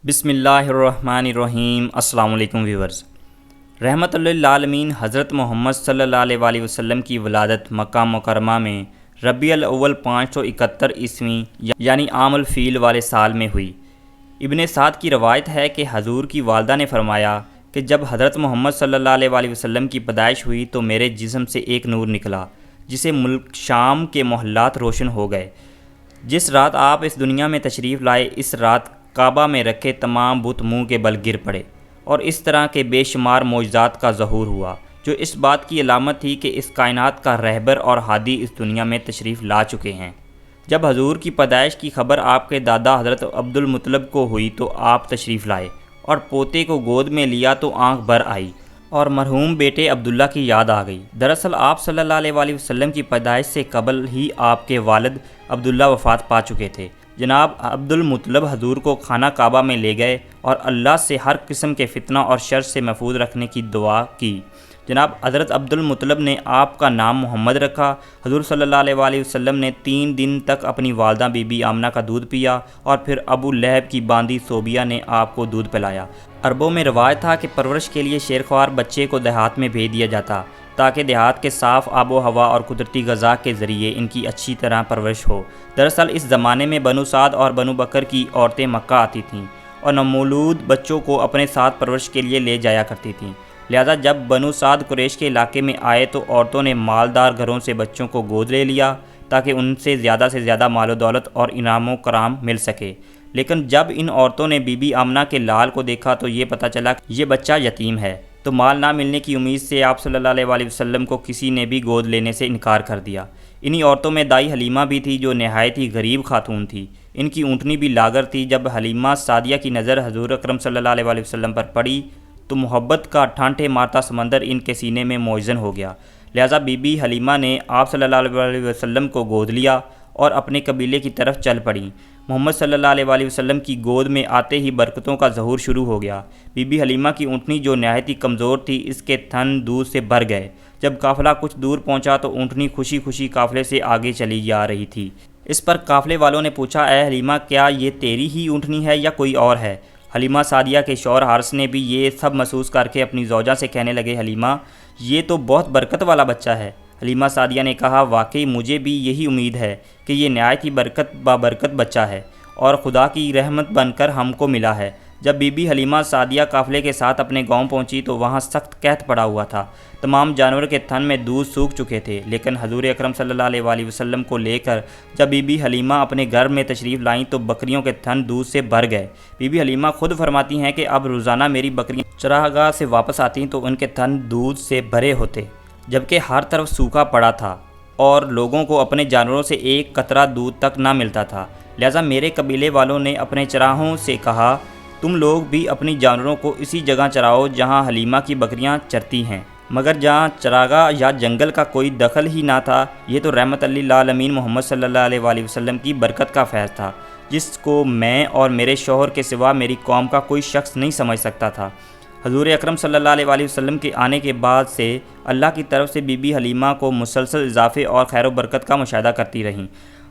بسم اللہ الرحمن الرحیم۔ السلام علیکم ویورز۔ رحمت للعالمین حضرت محمد صلی اللہ علیہ وآلہ وسلم کی ولادت مکہ مکرمہ میں ربیع الاول 571 عیسوی یعنی عام الفیل والے سال میں ہوئی۔ ابن سعد کی روایت ہے کہ حضور کی والدہ نے فرمایا کہ جب حضرت محمد صلی اللہ علیہ وآلہ وسلم کی پیدائش ہوئی تو میرے جسم سے ایک نور نکلا جسے ملک شام کے محلات روشن ہو گئے۔ جس رات آپ اس دنیا میں تشریف لائے اس رات کعبہ میں رکھے تمام بت منہ کے بل گر پڑے اور اس طرح کے بے شمار معجزات کا ظہور ہوا جو اس بات کی علامت تھی کہ اس کائنات کا رہبر اور ہادی اس دنیا میں تشریف لا چکے ہیں۔ جب حضور کی پیدائش کی خبر آپ کے دادا حضرت عبد المطلب کو ہوئی تو آپ تشریف لائے اور پوتے کو گود میں لیا تو آنکھ بھر آئی اور مرحوم بیٹے عبداللہ کی یاد آ گئی۔ دراصل آپ صلی اللہ علیہ وآلہ وسلم کی پیدائش سے قبل ہی آپ کے والد عبداللہ وفات پا چکے تھے۔ جناب عبد المطلب حضور کو خانہ کعبہ میں لے گئے اور اللہ سے ہر قسم کے فتنہ اور شر سے محفوظ رکھنے کی دعا کی۔ جناب حضرت عبد المطلب نے آپ کا نام محمد رکھا۔ حضور صلی اللہ علیہ وآلہ وسلم نے 3 دن تک اپنی والدہ بی بی آمنہ کا دودھ پیا اور پھر ابو لہب کی باندی صوبیہ نے آپ کو دودھ پلایا۔ عربوں میں روایت تھا کہ پرورش کے لیے شیرخوار بچے کو دیہات میں بھیج دیا جاتا تاکہ دیہات کے صاف آب و ہوا اور قدرتی غذا کے ذریعے ان کی اچھی طرح پرورش ہو۔ دراصل اس زمانے میں بنو سعد اور بنو بکر کی عورتیں مکہ آتی تھیں اور نومولود بچوں کو اپنے ساتھ پرورش کے لیے لے جایا کرتی تھیں۔ لہذا جب بنو سعد قریش کے علاقے میں آئے تو عورتوں نے مالدار گھروں سے بچوں کو گود لے لیا تاکہ ان سے زیادہ مال و دولت اور انعام و کرام مل سکے۔ لیکن جب ان عورتوں نے بی بی آمنہ کے لال کو دیکھا تو یہ پتہ چلا کہ یہ بچہ یتیم ہے، تو مال نہ ملنے کی امید سے آپ صلی اللہ علیہ وآلہ وسلم کو کسی نے بھی گود لینے سے انکار کر دیا۔ انہی عورتوں میں دائی حلیمہ بھی تھی جو نہایت ہی غریب خاتون تھی۔ ان کی اونٹنی بھی لاغر تھی۔ جب حلیمہ سعدیہ کی نظر حضور اکرم صلی اللہ علیہ وآلہ وسلم پر پڑی تو محبت کا ٹھانٹے مارتا سمندر ان کے سینے میں موزن ہو گیا۔ لہٰذا بی بی حلیمہ نے آپ صلی اللہ علیہ وآلہ وسلم کو گود لیا اور اپنے قبیلے کی طرف چل پڑیں۔ محمد صلی اللہ علیہ وآلہ وسلم کی گود میں آتے ہی برکتوں کا ظہور شروع ہو گیا۔ بی بی حلیمہ کی اونٹنی جو نہایت ہی کمزور تھی اس کے تھن دودھ سے بھر گئے۔ جب قافلہ کچھ دور پہنچا تو اونٹنی خوشی خوشی قافلے سے آگے چلی جا رہی تھی۔ اس پر قافلے والوں نے پوچھا، اے حلیمہ کیا یہ تیری ہی اونٹنی ہے یا کوئی اور ہے؟ حلیمہ سعدیہ کے شوہر حارث نے بھی یہ سب محسوس کر کے اپنی زوجہ سے کہنے لگے، حلیمہ یہ تو بہت برکت والا بچہ ہے۔ حلیمہ سعدیہ نے کہا، واقعی مجھے بھی یہی امید ہے کہ یہ نہایت ہی برکت بابرکت بچہ ہے اور خدا کی رحمت بن کر ہم کو ملا ہے۔ جب بی بی حلیمہ سعدیہ قافلے کے ساتھ اپنے گاؤں پہنچی تو وہاں سخت قحط پڑا ہوا تھا۔ تمام جانور کے تھن میں دودھ سوکھ چکے تھے، لیکن حضور اکرم صلی اللہ علیہ وآلہ وسلم کو لے کر جب بی بی حلیمہ اپنے گھر میں تشریف لائیں تو بکریوں کے تھن دودھ سے بھر گئے۔ بی بی حلیمہ خود فرماتی ہیں کہ اب روزانہ میری بکریاں چراگاہ سے واپس آتی تو ان کے تھن دودھ سے بھرے ہوتے، جبکہ ہر طرف سوکھا پڑا تھا اور لوگوں کو اپنے جانوروں سے ایک قطرہ دودھ تک نہ ملتا تھا۔ لہٰذا میرے قبیلے والوں نے اپنے چراہوں سے کہا، تم لوگ بھی اپنی جانوروں کو اسی جگہ چراؤ جہاں حلیمہ کی بکریاں چرتی ہیں۔ مگر جہاں چراگاہ یا جنگل کا کوئی دخل ہی نہ تھا، یہ تو رحمت للعالمین محمد صلی اللہ علیہ وآلہ وسلم کی برکت کا فیض تھا جس کو میں اور میرے شوہر کے سوا میری قوم کا کوئی شخص نہیں سمجھ سکتا تھا۔ حضور اکرم صلی اللہ علیہ وآلہ وسلم کے آنے کے بعد سے اللہ کی طرف سے بی بی حلیمہ کو مسلسل اضافے اور خیر و برکت کا مشاہدہ کرتی رہیں۔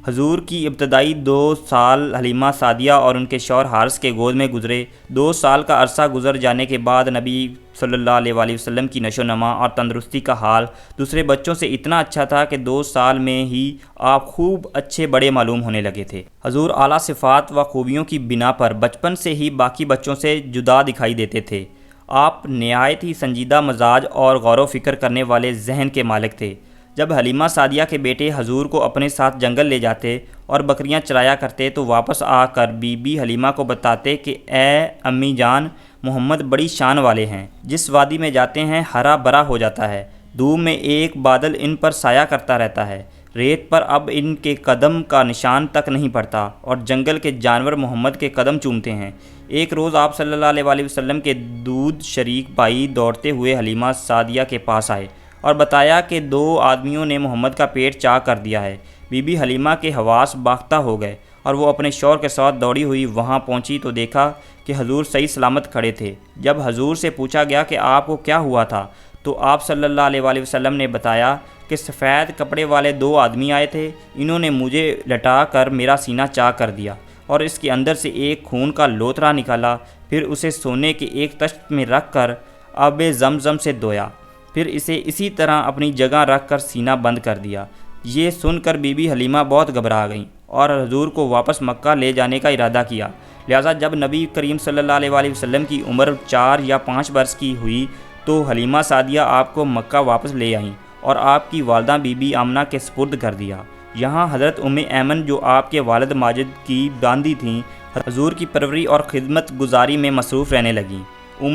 حضور کی ابتدائی 2 سال حلیمہ سعدیہ اور ان کے شوہر حارث کے گود میں گزرے۔ 2 سال کا عرصہ گزر جانے کے بعد نبی صلی اللہ علیہ وآلہ وسلم کی نشو و نما اور تندرستی کا حال دوسرے بچوں سے اتنا اچھا تھا کہ 2 سال میں ہی آپ خوب اچھے بڑے معلوم ہونے لگے تھے۔ حضور اعلیٰ صفات و خوبیوں کی بنا پر بچپن سے ہی باقی بچوں سے جدا دکھائی دیتے تھے۔ آپ نہایت ہی سنجیدہ مزاج اور غور و فکر کرنے والے ذہن کے مالک تھے۔ جب حلیمہ سعدیہ کے بیٹے حضور کو اپنے ساتھ جنگل لے جاتے اور بکریاں چرایا کرتے تو واپس آ کر بی بی حلیمہ کو بتاتے کہ اے امی جان، محمد بڑی شان والے ہیں، جس وادی میں جاتے ہیں ہرا بھرا ہو جاتا ہے، دھوپ میں ایک بادل ان پر سایہ کرتا رہتا ہے، ریت پر اب ان کے قدم کا نشان تک نہیں پڑتا اور جنگل کے جانور محمد کے قدم چومتے ہیں۔ ایک روز آپ صلی اللہ علیہ وآلہ وسلم کے دودھ شریک بھائی دوڑتے ہوئے حلیمہ سعدیہ کے پاس آئے اور بتایا کہ 2 آدمیوں نے محمد کا پیٹ چاک کر دیا ہے۔ بی بی حلیمہ کے حواس باختہ ہو گئے اور وہ اپنے شوہر کے ساتھ دوڑی ہوئی وہاں پہنچی تو دیکھا کہ حضور صحیح سلامت کھڑے تھے۔ جب حضور سے پوچھا گیا کہ آپ کو کیا ہوا تھا تو آپ صلی اللہ علیہ وآلہ وسلم نے بتایا کہ سفید کپڑے والے 2 آدمی آئے تھے، انہوں نے مجھے لٹا کر میرا سینہ چاک کر دیا اور اس کے اندر سے ایک خون کا لوتھڑا نکالا، پھر اسے سونے کے ایک تشت میں رکھ کر آب زمزم سے دھویا، پھر اسے اسی طرح اپنی جگہ رکھ کر سینہ بند کر دیا۔ یہ سن کر بی بی حلیمہ بہت گھبرا گئیں اور حضور کو واپس مکہ لے جانے کا ارادہ کیا۔ لہٰذا جب نبی کریم صلی اللہ علیہ وسلم کی عمر 4 یا 5 برس کی ہوئی تو حلیمہ سعدیہ آپ کو مکہ واپس لے آئیں اور آپ کی والدہ بی بی آمنہ کے سپرد کر دیا۔ یہاں حضرت ایمن جو آپ کے والد ماجد کی باندی تھیں، حضور کی پروری اور خدمت گزاری میں مصروف رہنے لگیں۔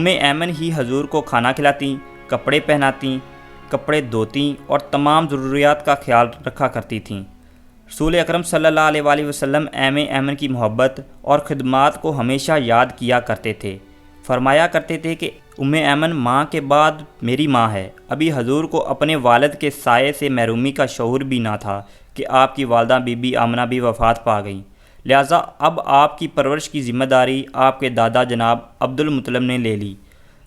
ایمن ہی حضور کو کھانا کھلاتیں، کپڑے پہناتیں، کپڑے دھوتیں اور تمام ضروریات کا خیال رکھا کرتی تھیں۔ رسول اکرم صلی اللہ علیہ وسلم ایمن کی محبت اور خدمات کو ہمیشہ یاد کیا کرتے تھے۔ فرمایا کرتے تھے کہ ایمن ماں کے بعد میری ماں ہے۔ ابھی حضور کو اپنے والد کے سائے سے محرومی کا شعور بھی نہ تھا کہ آپ کی والدہ بی بی آمنہ بھی وفات پا گئیں، لہٰذا اب آپ کی پرورش کی ذمہ داری آپ کے دادا جناب عبد المطلب نے لے لی۔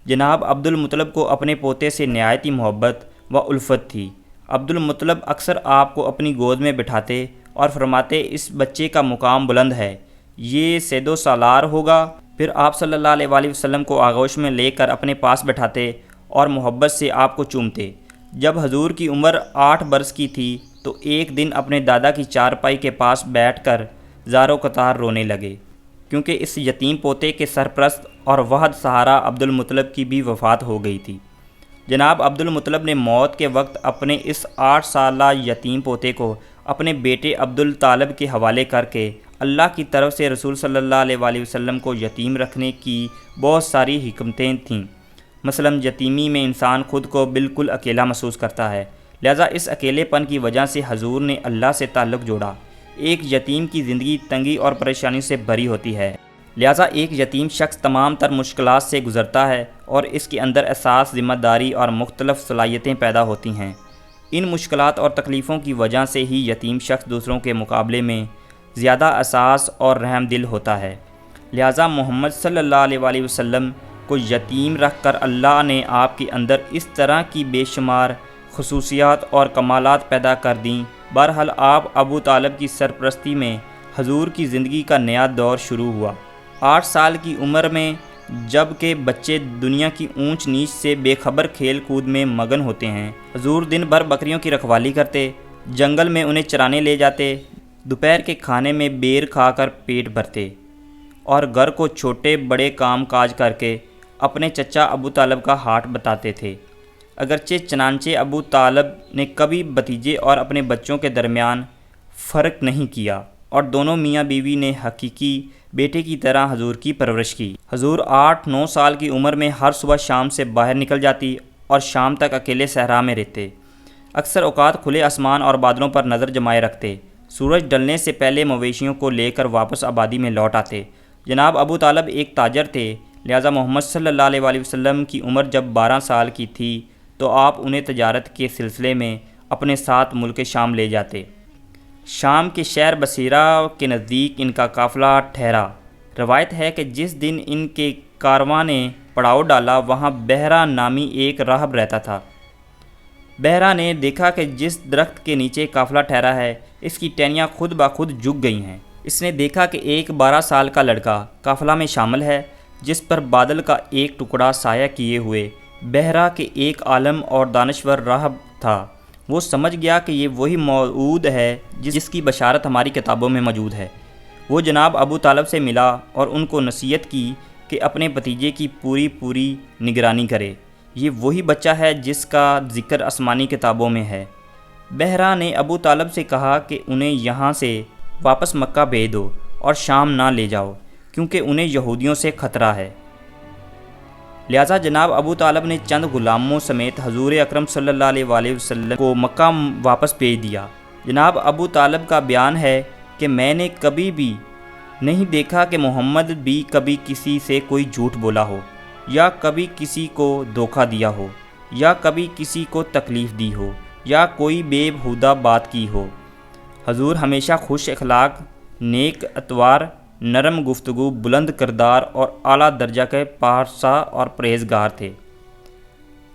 جناب عبد المطلب کو اپنے پوتے سے نہایت ہی محبت و الفت تھی۔ عبد المطلب اکثر آپ کو اپنی گود میں بٹھاتے اور فرماتے اس بچے کا مقام بلند ہے، یہ سید و سالار ہوگا۔ پھر آپ صلی اللہ علیہ وسلم کو آغوش میں لے کر اپنے پاس بٹھاتے اور محبت سے آپ کو چومتے۔ جب حضور کی عمر 8 برس کی تھی تو ایک دن اپنے دادا کی چارپائی کے پاس بیٹھ کر زار و قطار رونے لگے، کیونکہ اس یتیم پوتے کے سرپرست اور واحد سہارا عبد المطلب کی بھی وفات ہو گئی تھی۔ جناب عبد المطلب نے موت کے وقت اپنے اس 8 سالہ یتیم پوتے کو اپنے بیٹے عبد الطالب کے حوالے کر کے اللہ کی طرف سے رسول صلی اللہ علیہ وسلم کو یتیم رکھنے کی بہت ساری حکمتیں تھیں۔ مثلا یتیمی میں انسان خود کو بالکل اکیلا محسوس کرتا ہے، لہذا اس اکیلے پن کی وجہ سے حضور نے اللہ سے تعلق جوڑا۔ ایک یتیم کی زندگی تنگی اور پریشانی سے بھری ہوتی ہے، لہذا ایک یتیم شخص تمام تر مشکلات سے گزرتا ہے اور اس کے اندر احساس ذمہ داری اور مختلف صلاحیتیں پیدا ہوتی ہیں۔ ان مشکلات اور تکلیفوں کی وجہ سے ہی یتیم شخص دوسروں کے مقابلے میں زیادہ حساس اور رحم دل ہوتا ہے۔ لہذا محمد صلی اللہ علیہ وسلم کو یتیم رکھ کر اللہ نے آپ کے اندر اس طرح کی بے شمار خصوصیات اور کمالات پیدا کر دیں۔ بہرحال آپ ابو طالب کی سرپرستی میں حضور کی زندگی کا نیا دور شروع ہوا۔ 8 سال کی عمر میں جب کہ بچے دنیا کی اونچ نیچ سے بے خبر کھیل کود میں مگن ہوتے ہیں، حضور دن بھر بکریوں کی رکھوالی کرتے، جنگل میں انہیں چرانے لے جاتے، دوپہر کے کھانے میں بیر کھا کر پیٹ بھرتے اور گھر کو چھوٹے بڑے کام کاج کر کے اپنے چچا ابو طالب کا ہاتھ بتاتے تھے۔ اگرچہ چنانچہ ابو طالب نے کبھی بھتیجے اور اپنے بچوں کے درمیان فرق نہیں کیا اور دونوں میاں بیوی نے حقیقی بیٹے کی طرح حضور کی پرورش کی۔ حضور 8-9 سال کی عمر میں ہر صبح شام سے باہر نکل جاتی اور شام تک اکیلے صحرا میں رہتے۔ اکثر اوقات کھلے آسمان اور بادلوں پر نظر جمائے رکھتے، سورج ڈلنے سے پہلے مویشیوں کو لے کر واپس آبادی میں لوٹ آتے۔ جناب ابو طالب ایک تاجر تھے، لہذا محمد صلی اللہ علیہ وسلم کی عمر جب 12 سال کی تھی تو آپ انہیں تجارت کے سلسلے میں اپنے ساتھ ملک شام لے جاتے۔ شام کے شہر بصیرہ کے نزدیک ان کا قافلہ ٹھہرا۔ روایت ہے کہ جس دن ان کے کارواں نے پڑاؤ ڈالا وہاں بحرہ نامی ایک راہب رہتا تھا۔ بحرہ نے دیکھا کہ جس درخت کے نیچے قافلہ ٹھہرا ہے اس کی ٹہنیاں خود بخود جھک گئی ہیں۔ اس نے دیکھا کہ ایک 12 سال کا لڑکا قافلہ میں شامل ہے جس پر بادل کا ایک ٹکڑا سایہ کیے ہوئے بحرہ کے ایک عالم اور دانشور راہب تھا۔ وہ سمجھ گیا کہ یہ وہی موعود ہے جس کی بشارت ہماری کتابوں میں موجود ہے۔ وہ جناب ابو طالب سے ملا اور ان کو نصیحت کی کہ اپنے بھتیجے کی پوری نگرانی کرے، یہ وہی بچہ ہے جس کا ذکر آسمانی کتابوں میں ہے۔ بحرہ نے ابو طالب سے کہا کہ انہیں یہاں سے واپس مکہ بھیج دو اور شام نہ لے جاؤ کیونکہ انہیں یہودیوں سے خطرہ ہے۔ لہذا جناب ابو طالب نے چند غلاموں سمیت حضور اکرم صلی اللہ علیہ وسلم کو مکہ واپس بھیج دیا۔ جناب ابو طالب کا بیان ہے کہ میں نے کبھی بھی نہیں دیکھا کہ محمد بھی کبھی کسی سے کوئی جھوٹ بولا ہو یا کبھی کسی کو دھوکہ دیا ہو یا کبھی کسی کو تکلیف دی ہو یا کوئی بے بہودہ بات کی ہو۔ حضور ہمیشہ خوش اخلاق، نیک اتوار، نرم گفتگو، بلند کردار اور اعلیٰ درجہ کے پارسا اور پرہیزگار تھے۔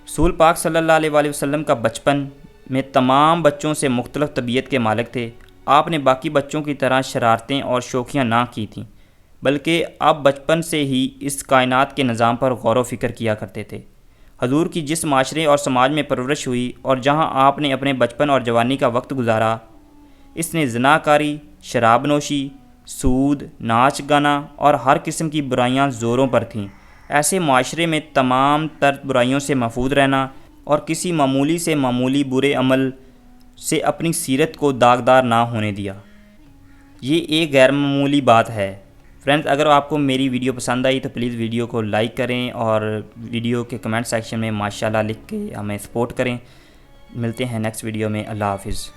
رسول پاک صلی اللہ علیہ وسلم کا بچپن میں تمام بچوں سے مختلف طبیعت کے مالک تھے۔ آپ نے باقی بچوں کی طرح شرارتیں اور شوخیاں نہ کی تھیں، بلکہ آپ بچپن سے ہی اس کائنات کے نظام پر غور و فکر کیا کرتے تھے۔ حضور کی جس معاشرے اور سماج میں پرورش ہوئی اور جہاں آپ نے اپنے بچپن اور جوانی کا وقت گزارا، اس نے زناکاری، شراب نوشی، سود، ناچ گانا اور ہر قسم کی برائیاں زوروں پر تھیں۔ ایسے معاشرے میں تمام تر برائیوں سے محفوظ رہنا اور کسی معمولی سے معمولی برے عمل سے اپنی سیرت کو داغدار نہ ہونے دیا، یہ ایک غیر معمولی بات ہے۔ فرینڈز، اگر آپ کو میری ویڈیو پسند آئی تو پلیز ویڈیو کو لائک کریں اور ویڈیو کے کمنٹ سیکشن میں ماشاءاللہ لکھ کے ہمیں سپورٹ کریں۔ ملتے ہیں نیکسٹ ویڈیو میں۔ اللہ حافظ۔